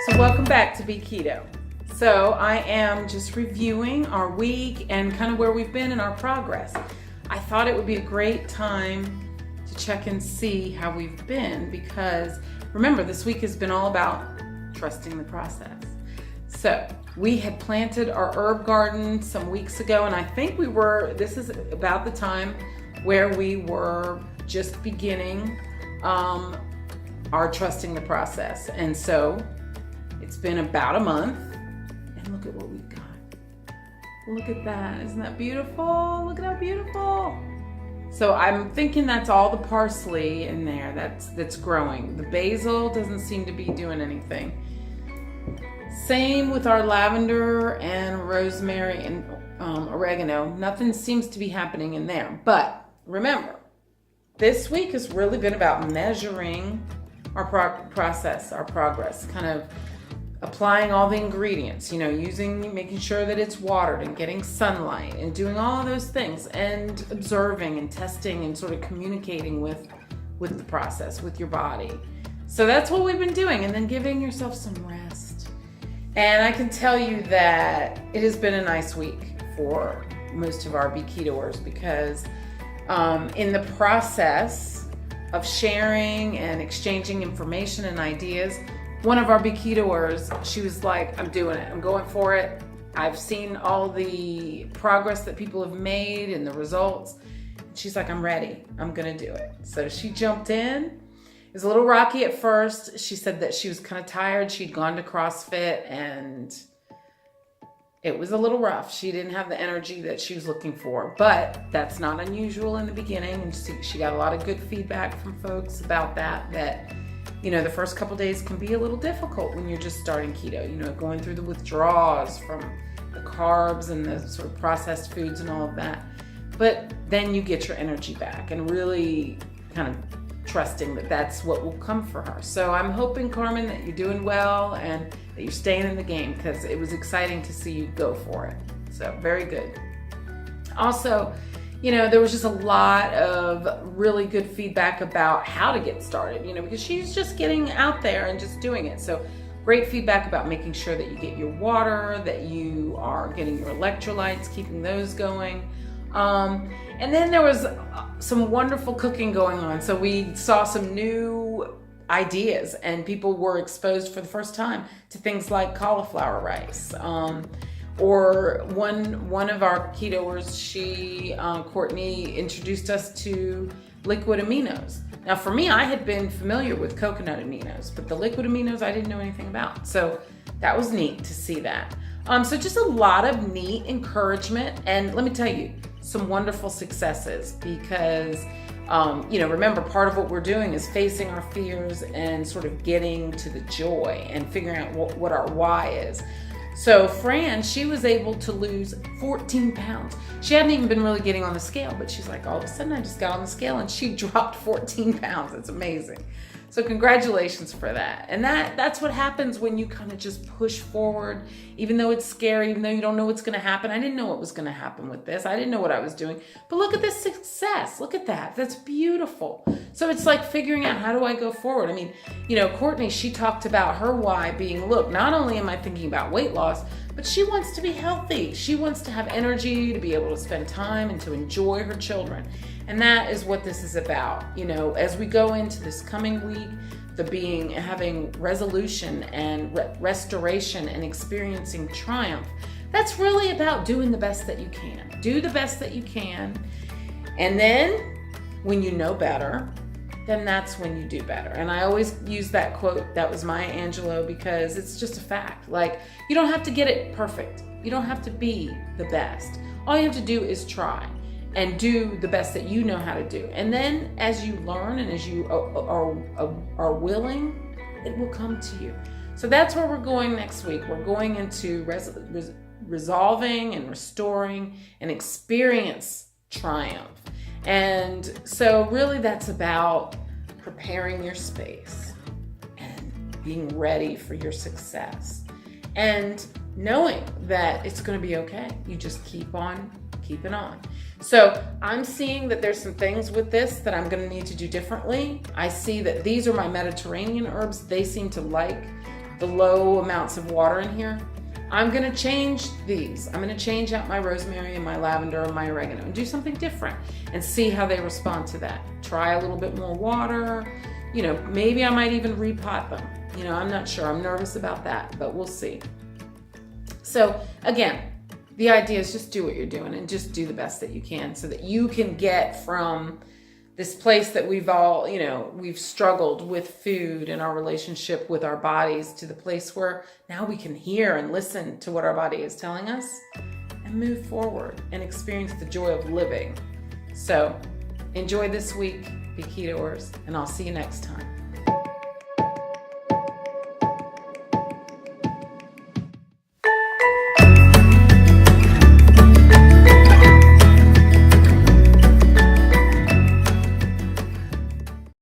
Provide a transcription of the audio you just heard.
So welcome back to B Keto. So I am just reviewing our week and kind of where we've been in our progress. I thought it would be a great time to check and see how we've been because remember, this week has been all about trusting the process. So we had planted our herb garden some weeks ago, and I think this is about the time where we were just beginning our trusting the process. And so it's been about a month, and look at what we've got. Look at that. Isn't that beautiful? Look at how beautiful. So I'm thinking that's all the parsley in there that's growing. The basil doesn't seem to be doing anything. Same with our lavender and rosemary and oregano. Nothing seems to be happening in there. But remember, this week has really been about measuring our process, our progress, kind of applying all the ingredients, making sure that it's watered and getting sunlight and doing all of those things and observing and testing and sort of communicating with the process, with your body. So that's what we've been doing, and then giving yourself some rest. And I can tell you that it has been a nice week for most of our B Ketoers because in the process of sharing and exchanging information and ideas, one of our B Ketoers, she was like, I'm doing it. I'm going for it. I've seen all the progress that people have made and the results. She's like, I'm ready. I'm going to do it. So she jumped in. It was a little rocky at first. She said that she was kind of tired. She'd gone to CrossFit and it was a little rough. She didn't have the energy that she was looking for, but that's not unusual in the beginning. And she got a lot of good feedback from folks about that the first couple days can be a little difficult when you're just starting keto, going through the withdrawals from the carbs and the sort of processed foods and all of that. But then you get your energy back and really kind of trusting that that's what will come for her. So I'm hoping, Carmen, that you're doing well and that you're staying in the game because it was exciting to see you go for it. So very good. Also, there was just a lot of really good feedback about how to get started, because she's just getting out there and just doing it. So great feedback about making sure that you get your water, that you are getting your electrolytes, keeping those going. And then there was some wonderful cooking going on. So we saw some new ideas and people were exposed for the first time to things like cauliflower rice. Or one of our ketoers, Courtney, introduced us to liquid aminos. Now for me, I had been familiar with coconut aminos, but the liquid aminos I didn't know anything about. So that was neat to see that. So just a lot of neat encouragement, and let me tell you, some wonderful successes because, remember, part of what we're doing is facing our fears and sort of getting to the joy and figuring out what our why is. So Fran, she was able to lose 14 pounds. She hadn't even been really getting on the scale, but she's like, all of a sudden I just got on the scale and she dropped 14 pounds. It's amazing. So congratulations for that. And that's what happens when you kind of just push forward, even though it's scary, even though you don't know what's going to happen. I didn't know what was going to happen with this. I didn't know what I was doing. But look at this success. Look at that. That's beautiful. So it's like figuring out, how do I go forward? I mean, Courtney, she talked about her why being, look, not only am I thinking about weight loss, but she wants to be healthy. She wants to have energy to be able to spend time and to enjoy her children. And that is what this is about. As we go into this coming week, having resolution and restoration and experiencing triumph, that's really about doing the best that you can. Do the best that you can. And then when you know better, then that's when you do better. And I always use that quote, that was Maya Angelou, because it's just a fact. Like, you don't have to get it perfect. You don't have to be the best. All you have to do is try and do the best that you know how to do. And then as you learn and as you are willing, it will come to you. So that's where we're going next week. We're going into resolving and restoring and experience triumph. And so really that's about preparing your space and being ready for your success and knowing that it's going to be okay. You just keep on keeping on. So I'm seeing that there's some things with this that I'm going to need to do differently. I see that these are my Mediterranean herbs. They seem to like the low amounts of water in here. I'm gonna change these. I'm gonna change out my rosemary and my lavender and my oregano and do something different and see how they respond to that. Try a little bit more water. You know, maybe I might even repot them. You know, I'm not sure. I'm nervous about that, but we'll see. So again, the idea is just do what you're doing and just do the best that you can so that you can get from this place that we've all, you know, we've struggled with food and our relationship with our bodies to the place where now we can hear and listen to what our body is telling us and move forward and experience the joy of living. So enjoy this week, Be Ketoers, and I'll see you next time.